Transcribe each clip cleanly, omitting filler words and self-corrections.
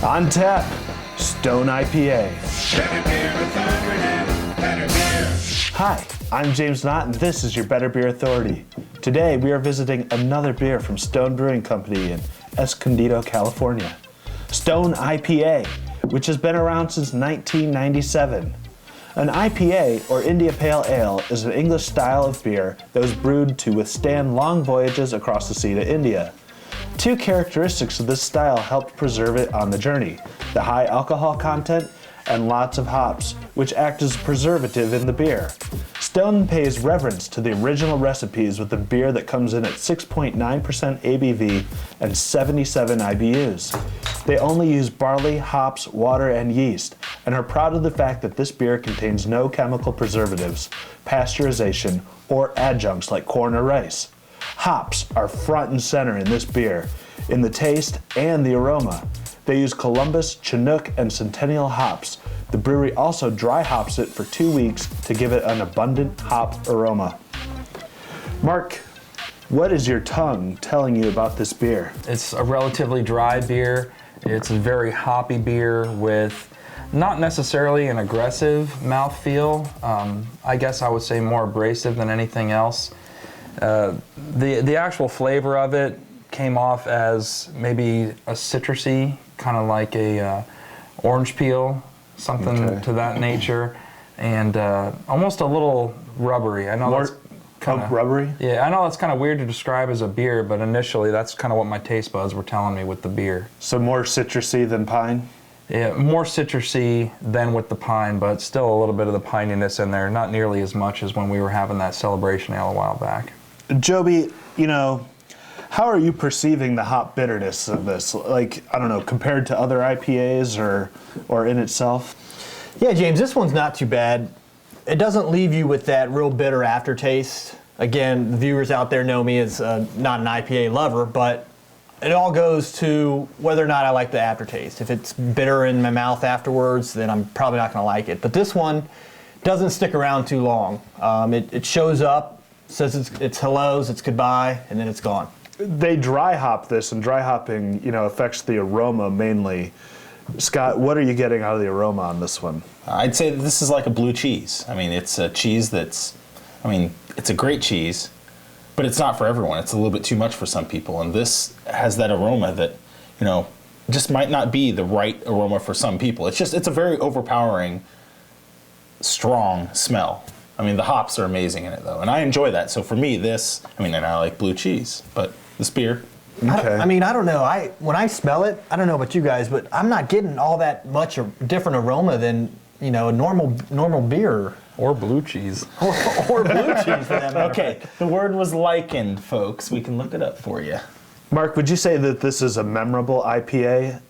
On tap, Stone IPA. Hi, I'm James Knott, and this is your Better Beer Authority. Today, we are visiting another beer from Stone Brewing Company in Escondido, California. Stone IPA, which has been around since 1997. An IPA, or India Pale Ale, is an English style of beer that was brewed to withstand long voyages across the sea to India. Two characteristics of this style helped preserve it on the journey: the high alcohol content and lots of hops, which act as a preservative in the beer. Stone pays reverence to the original recipes with a beer that comes in at 6.9% ABV and 77 IBUs. They only use barley, hops, water, and yeast, and are proud of the fact that this beer contains no chemical preservatives, pasteurization, or adjuncts like corn or rice. Hops are front and center in this beer, in the taste and the aroma. They use Columbus, Chinook, and Centennial hops. The brewery also dry hops it for 2 weeks to give it an abundant hop aroma. Mark, what is your tongue telling you about this beer? It's a relatively dry beer. It's a very hoppy beer with not necessarily an aggressive mouthfeel. I guess I would say more abrasive than anything else. The actual flavor of it came off as maybe a citrusy, kind of like a orange peel, something to that nature, and almost a little rubbery. I know that's kind of rubbery. Yeah, I know that's kind of weird to describe as a beer, but initially that's kind of what my taste buds were telling me with the beer. So more citrusy than pine? Yeah, more citrusy than with the pine, but still a little bit of the pininess in there. Not nearly as much as when we were having that Celebration Ale a while back. Joby, you know, how are you perceiving the hop bitterness of this? Like, I don't know, compared to other IPAs or in itself? Yeah, James, this one's not too bad. It doesn't leave you with that real bitter aftertaste. Again, the viewers out there know me as not an IPA lover, but it all goes to whether or not I like the aftertaste. If it's bitter in my mouth afterwards, then I'm probably not going to like it. But this one doesn't stick around too long. It shows up, says it's hellos, it's goodbye, and then it's gone. They dry hop this, and dry hopping, you know, affects the aroma mainly. Scott, what are you getting out of the aroma on this one? I'd say that this is like a blue cheese. I mean, it's a cheese that's, it's a great cheese, but it's not for everyone. It's a little bit too much for some people, and this has that aroma that, you know, just might not be the right aroma for some people. It's a very overpowering, strong smell. I mean, the hops are amazing in it, though, and I enjoy that. So for me, and I like blue cheese, but this beer. Okay. I don't know. When I smell it, I don't know about you guys, but I'm not getting all that much a different aroma than, you know, a normal beer. Or blue cheese. or blue cheese, for that matter. Okay, the word was likened, folks. We can look it up for you. Mark, would you say that this is a memorable IPA?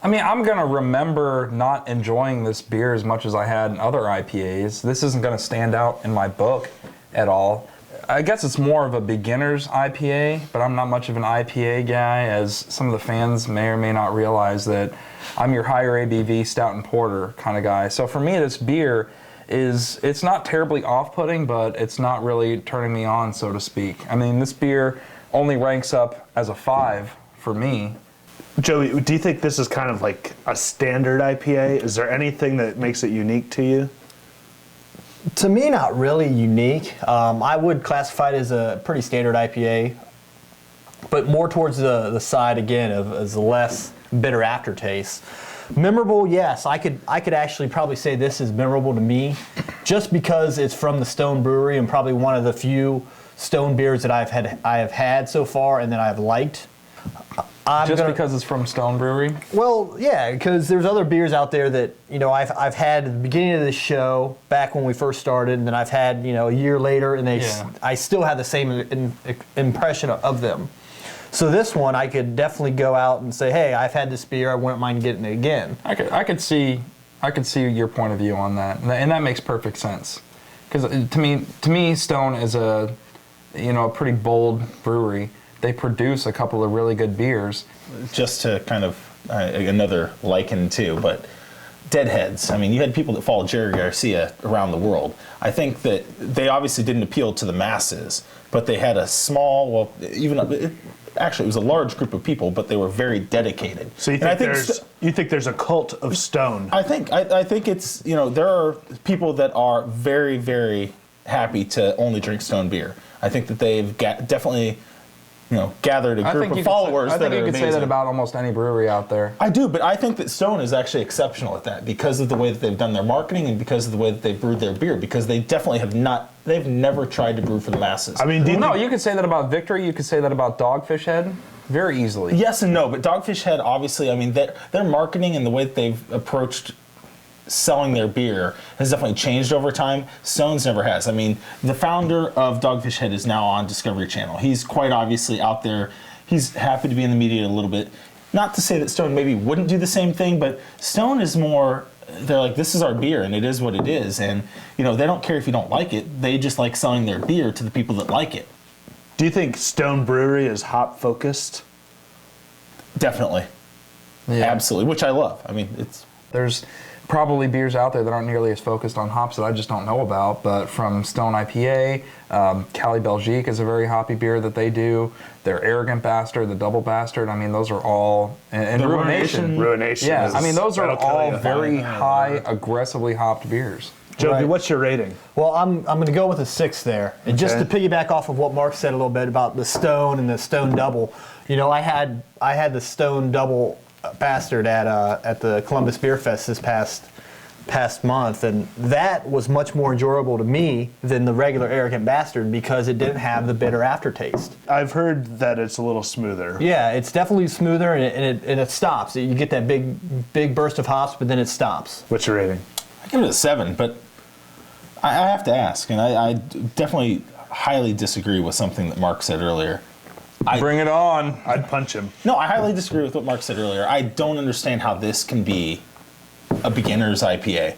I mean, I'm going to remember not enjoying this beer as much as I had in other IPAs. This isn't going to stand out in my book at all. I guess it's more of a beginner's IPA, but I'm not much of an IPA guy, as some of the fans may or may not realize that I'm your higher ABV stout and porter kind of guy. So for me, this beer it's not terribly off-putting, but it's not really turning me on, so to speak. I mean, this beer only ranks up as a 5 for me. Joey, do you think this is kind of like a standard IPA? Is there anything that makes it unique to you? To me, not really unique. I would classify it as a pretty standard IPA, but more towards the side, again, of as a less bitter aftertaste. Memorable, yes. I could actually probably say this is memorable to me, just because it's from the Stone Brewery and probably one of the few Stone beers that I have had so far and that I've liked. Because it's from Stone Brewery? Well, yeah, because there's other beers out there that, you know, I've had at the beginning of this show, back when we first started, and then I've had, you know, a year later, and I still have the same impression of them. So this one, I could definitely go out and say, hey, I've had this beer, I wouldn't mind getting it again. I could see your point of view on that, and that makes perfect sense. Because to me, Stone is a pretty bold brewery. They produce a couple of really good beers. Just to kind of another liken too, but deadheads. I mean, you had people that followed Jerry Garcia around the world. I think that they obviously didn't appeal to the masses, but they had a small, well, actually, it was a large group of people, but they were very dedicated. So you think there's a cult of Stone? I think it's, there are people that are very, very happy to only drink Stone beer. I think that they've definitely, gathered a group of followers that are amazing. I think you could say that about almost any brewery out there. I do, but I think that Stone is actually exceptional at that because of the way that they've done their marketing and because of the way that they've brewed their beer, because they definitely they've never tried to brew for the masses. I mean, you could say that about Victory, you could say that about Dogfish Head, very easily. Yes and no, but Dogfish Head, obviously, I mean, their marketing and the way that they've approached selling their beer has definitely changed over time. Stone's never has. I mean, the founder of Dogfish Head is now on Discovery Channel. He's quite obviously out there. He's happy to be in the media a little bit. Not to say that Stone maybe wouldn't do the same thing, but Stone is more, they're like, this is our beer and it is what it is. And, they don't care if you don't like it. They just like selling their beer to the people that like it. Do you think Stone Brewery is hop focused? Definitely. Yeah. Absolutely, which I love. I mean, there's probably beers out there that aren't nearly as focused on hops that I just don't know about, but from Stone IPA, Cali Belgique is a very hoppy beer that they do. Their Arrogant Bastard, the Double Bastard, I mean, those are all, and Ruination. Yeah, I mean, those are all very high, aggressively hopped beers. Joby, what's your rating? Well, I'm going to go with a 6 there. And just to piggyback off of what Mark said a little bit about the Stone and the Stone Double, I had the Stone Double Bastard at the Columbus Beer Fest this past month, and that was much more enjoyable to me than the regular Arrogant Bastard because it didn't have the bitter aftertaste. I've heard that it's a little smoother. Yeah, it's definitely smoother, and it stops. You get that big burst of hops, but then it stops. What's your rating? I give it a 7, but I have to ask, and I definitely highly disagree with something that Mark said earlier. Bring it on. I'd punch him. No, I highly disagree with what Mark said earlier. I don't understand how this can be a beginner's IPA.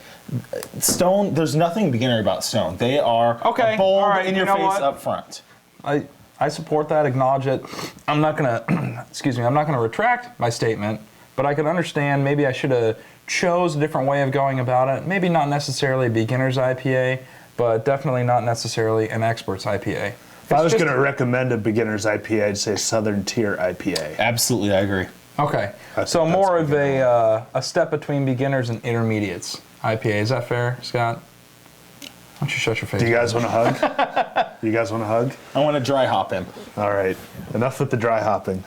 Stone, there's nothing beginner about Stone. They are bold, in-your-face up front. I support that, acknowledge it. I'm not gonna, I'm not gonna retract my statement, but I can understand maybe I should have chose a different way of going about it. Maybe not necessarily a beginner's IPA, but definitely not necessarily an expert's IPA. If I was going to recommend a beginner's IPA, I'd say Southern Tier IPA. Absolutely, I agree. Okay, so more of a step between beginners and intermediates IPA. Is that fair, Scott? Why don't you shut your face? Do you guys want to hug? You guys want to hug? I want to dry hop him. All right, enough with the dry hopping.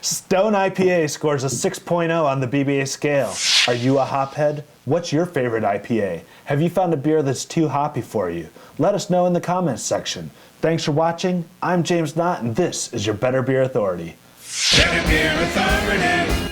Stone IPA scores a 6.0 on the BBA scale. Are you a hophead? What's your favorite IPA? Have you found a beer that's too hoppy for you? Let us know in the comments section. Thanks for watching. I'm James Knott, and this is your Better Beer Authority. Better Beer Authority.